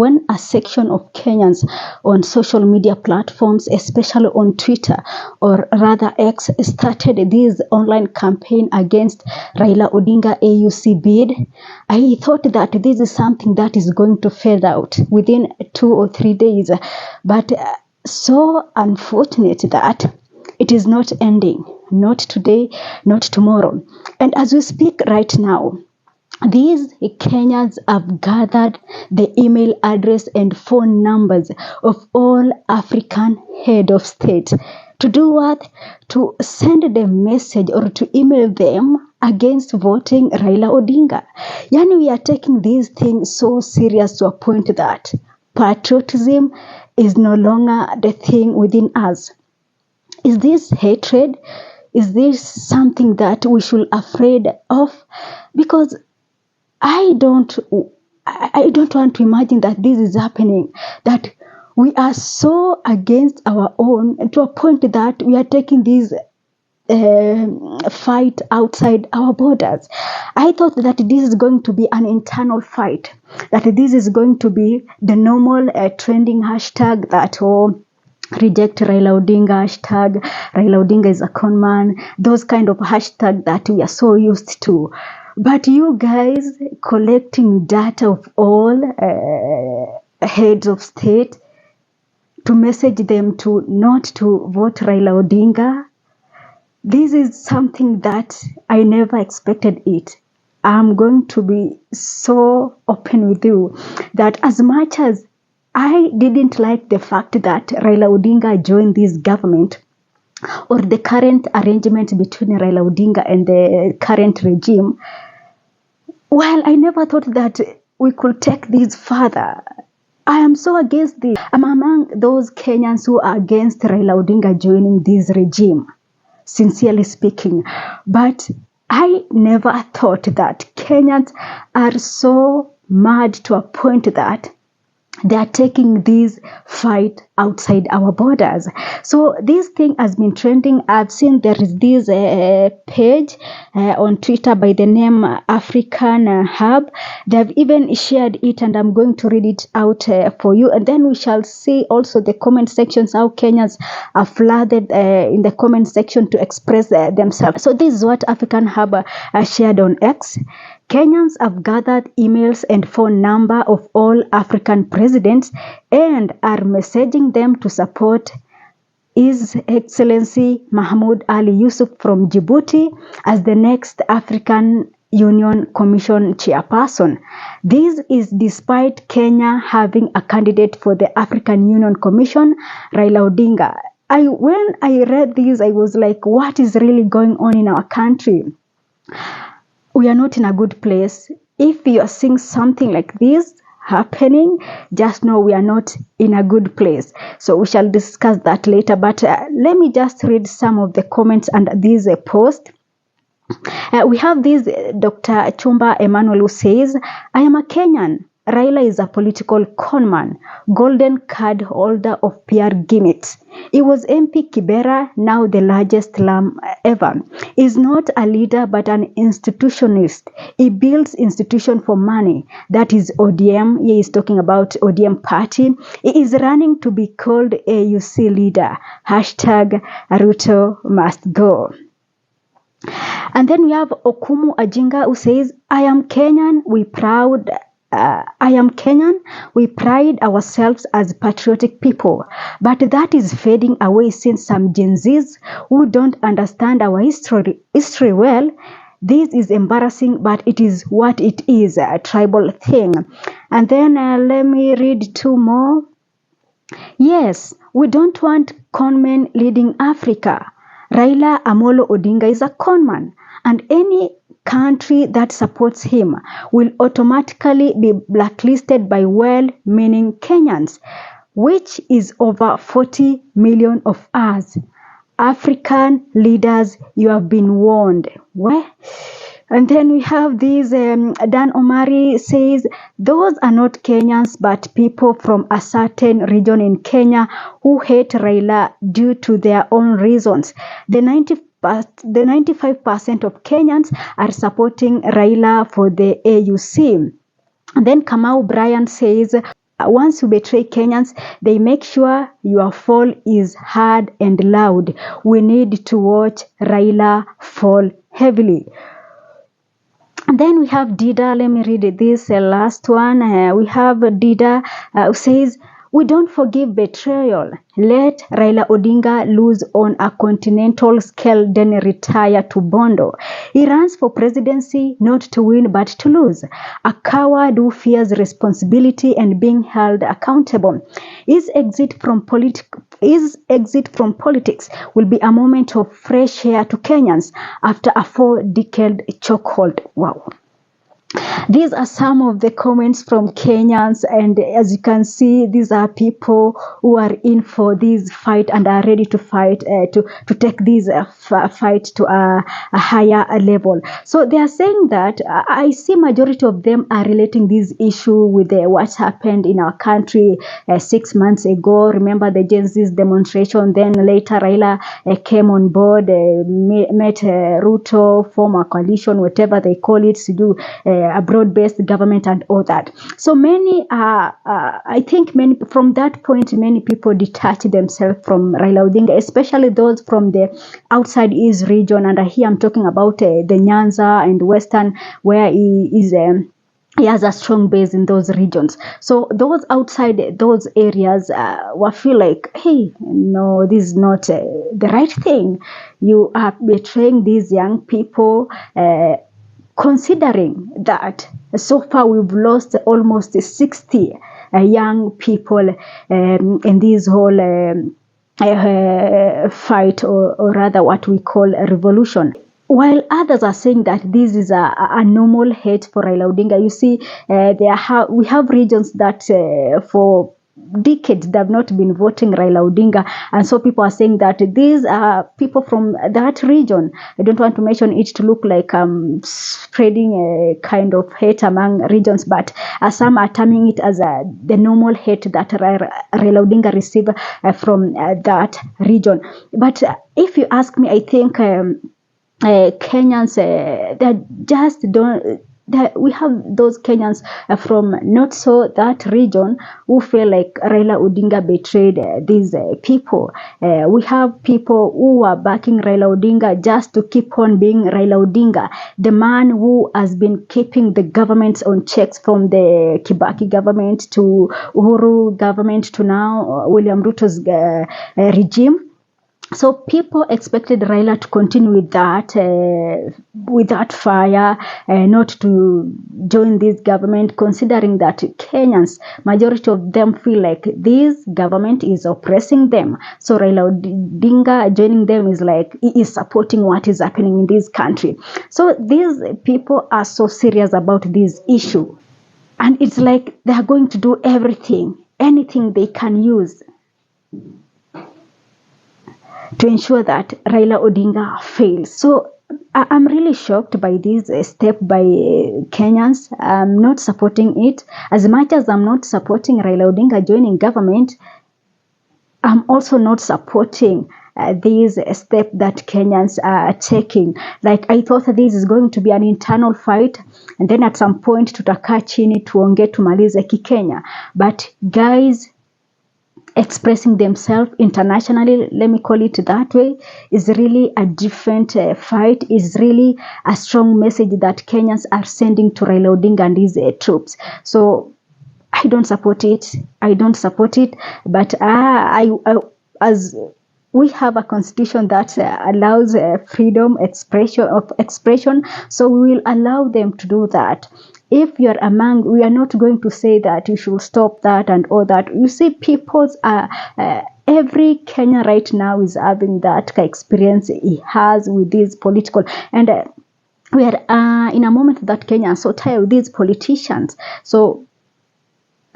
When a section of Kenyans on social media platforms, especially on Twitter or rather X, started this online campaign against Raila Odinga AUC bid, I thought that this is something that is going to fade out within 2 or 3 days. But so unfortunate that it is not ending, not today, not tomorrow. And as we speak right now, these Kenyans have gathered the email address and phone numbers of all African head of state. To do what? To send the message or to email them against voting Raila Odinga. Yani, we are taking these things so serious to a point that patriotism is no longer the thing within us. Is this hatred? Is this something that we should be afraid of? Because I don't want to imagine that this is happening, that we are so against our own to a point that we are taking this fight outside our borders. I thought that this is going to be an internal fight, that this is going to be the normal trending hashtag that reject Raila Odinga, hashtag Raila Odinga is a con man, those kind of hashtag that we are so used to. But you guys collecting data of all heads of state to message them to not to vote Raila Odinga, this is something that I never expected it. I'm going to be so open with you that as much as I didn't like the fact that Raila Odinga joined this government, or the current arrangement between Raila Odinga and the current regime, well, I never thought that we could take this further. I am so against this. I'm among those Kenyans who are against Raila Odinga joining this regime, sincerely speaking. But I never thought that Kenyans are so mad to a point that they are taking this fight outside our borders. So this thing has been trending. I've seen there is this page on Twitter by the name African Hub. They've even shared it, and I'm going to read it out for you. And then we shall see also the comment sections, how Kenyans are flooded in the comment section to express themselves. So this is what African Hub shared on X. Kenyans have gathered emails and phone number of all African presidents and are messaging them to support His Excellency Mahmoud Ali Yusuf from Djibouti as the next African Union Commission chairperson. This is despite Kenya having a candidate for the African Union Commission, Raila Odinga. When I read this, I was like, what is really going on in our country? We are not in a good place. If you are seeing something like this happening, just know we are not in a good place. So we shall discuss that later. But let me just read some of the comments under this post. We have this Dr. Chumba Emmanuel who says, I am a Kenyan. Raila is a political conman, golden card holder of PR gimmicks. He was MP Kibera, now the largest slum ever. He is not a leader but an institutionalist. He builds institution for money. That is ODM. He is talking about ODM party. He is running to be called AUC leader. Hashtag Ruto must go. And then we have Okumu Ajinga who says, I am Kenyan. We pride ourselves as patriotic people, but that is fading away since some Gen Zs who don't understand our history well. This is embarrassing, but it is what it is, a tribal thing. And then let me read 2 more. Yes, we don't want conmen leading Africa. Raila Amolo Odinga is a conman, and any country that supports him will automatically be blacklisted by well-meaning Kenyans, which is over 40 million of us. African leaders, you have been warned. What? And then we have this, Dan Omari says, those are not Kenyans, but people from a certain region in Kenya who hate Raila due to their own reasons. The 95% of Kenyans are supporting Raila for the AUC. And then Kamau Brian says, once you betray Kenyans, they make sure your fall is hard and loud. We need to watch Raila fall heavily. And then we have Dida. Let me read this last one. We have Dida who says, "We don't forgive betrayal. Let Raila Odinga lose on a continental scale, then retire to Bondo. He runs for presidency not to win but to lose. A coward who fears responsibility and being held accountable. His exit from politics will be a moment of fresh air to Kenyans after a 4-decade chokehold." Wow. These are some of the comments from Kenyans, and as you can see, these are people who are in for this fight and are ready to fight to take this fight to a higher level. So they are saying that I see majority of them are relating this issue with what happened in our country 6 months ago. Remember the Gen Z's demonstration? Then later Raila came on board, met Ruto, form a coalition, whatever they call it, to do a broad-based government and all that. So many, I think many from that point, many people detach themselves from Raila Odinga, especially those from the outside East region. And here I'm talking about the Nyanza and Western, where he has a strong base in those regions. So those outside those areas will feel like, hey, no, this is not the right thing. You are betraying these young people. Considering that so far we've lost almost 60 young people in this whole fight, or rather what we call a revolution. While others are saying that this is a normal hate for Raila Odinga, you see, we have regions that for decades they have not been voting Raila Odinga, and so people are saying that these are people from that region. I don't want to mention it to look like spreading a kind of hate among regions, but some are terming it as the normal hate that Raila Odinga received from that region. But if you ask me, I think Kenyans that just don't. We have those Kenyans from not so that region who feel like Raila Odinga betrayed these people. We have people who are backing Raila Odinga just to keep on being Raila Odinga, the man who has been keeping the government on checks from the Kibaki government to Uhuru government to now William Ruto's regime. So people expected Raila to continue with that fire, not to join this government, considering that Kenyans, majority of them feel like this government is oppressing them. So Raila Odinga joining them is like he is supporting what is happening in this country. So these people are so serious about this issue, and it's like they are going to do anything they can use to ensure that Raila Odinga fails. So I'm really shocked by this step by Kenyans. I'm not supporting it. As much as I'm not supporting Raila Odinga joining government, I'm also not supporting this step that Kenyans are taking. Like, I thought this is going to be an internal fight, and then at some point tutakaa chini tuongee tumalize kikenya. But guys, expressing themselves internationally, let me call it that way, is really a different fight, is really a strong message that Kenyans are sending to Raila Odinga and his troops. So I don't support it. But as we have a constitution that allows freedom of expression, so we will allow them to do that. If you're among, we are not going to say that you should stop that and all that. You see, people's every Kenyan right now is having that experience he has with these political, and we are in a moment that Kenya are so tired with these politicians. So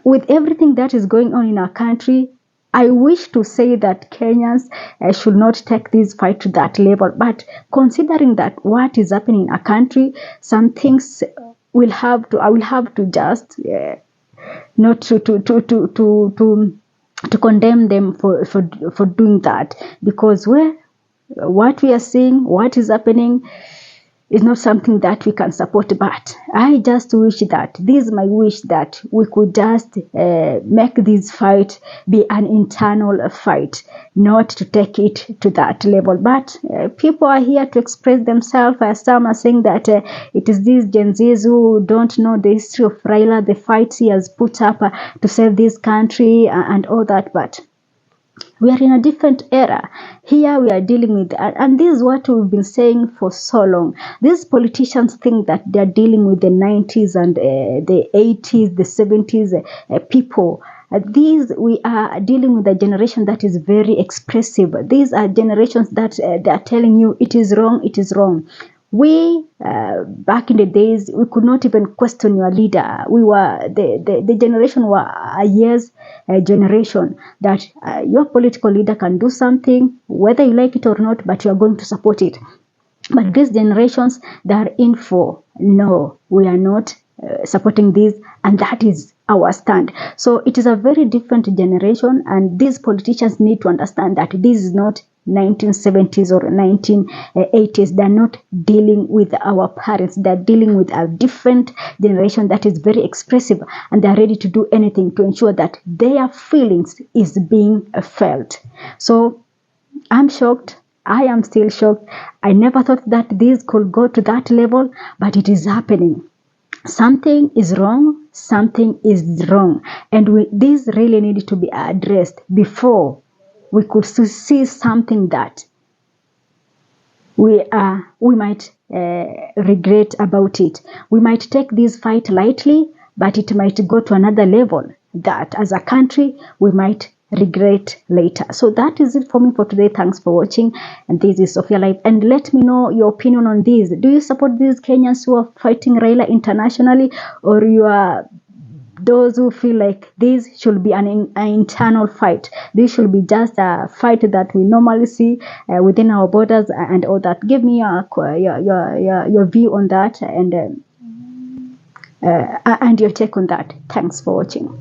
with everything that is going on in our country, I wish to say that Kenyans should not take this fight to that level. But considering that what is happening in our country, some things I will have to just not to condemn them for doing that, because what we are seeing, what is happening, is not something that we can support, but I just wish that, this is my wish, that we could just make this fight be an internal fight, not to take it to that level. But people are here to express themselves. Some are saying that it is these Gen Zs who don't know the history of Raila, the fights he has put up to save this country and all that. But we are in a different era. Here we are dealing with, and this is what we've been saying for so long. These politicians think that they are dealing with the 90s and the 80s, the 70s people. These, we are dealing with a generation that is very expressive. These are generations that they are telling you it is wrong, it is wrong. We, back in the days, we could not even question your leader. We were, the generation were a year's generation that your political leader can do something, whether you like it or not, but you are going to support it. But these generations, they are in for, no, we are not supporting this, and that is our stand. So it is a very different generation, and these politicians need to understand that this is not 1970s or 1980s. They're not dealing with our parents. They're dealing with a different generation that is very expressive, and they're ready to do anything to ensure that their feelings is being felt. So I'm shocked. I am still shocked. I never thought that this could go to that level, but it is happening. Something is wrong. Something is wrong. And this really needed to be addressed before we could see something that we might regret about it. We might take this fight lightly, but it might go to another level that as a country we might regret later. So that is it for me for today. Thanks for watching, and this is Sophia Live, and let me know your opinion on this. Do you support these Kenyans who are fighting Raila internationally, or you are those who feel like this should be an internal fight? This should be just a fight that we normally see within our borders and all that. Give me your view on that, and your take on that. Thanks for watching.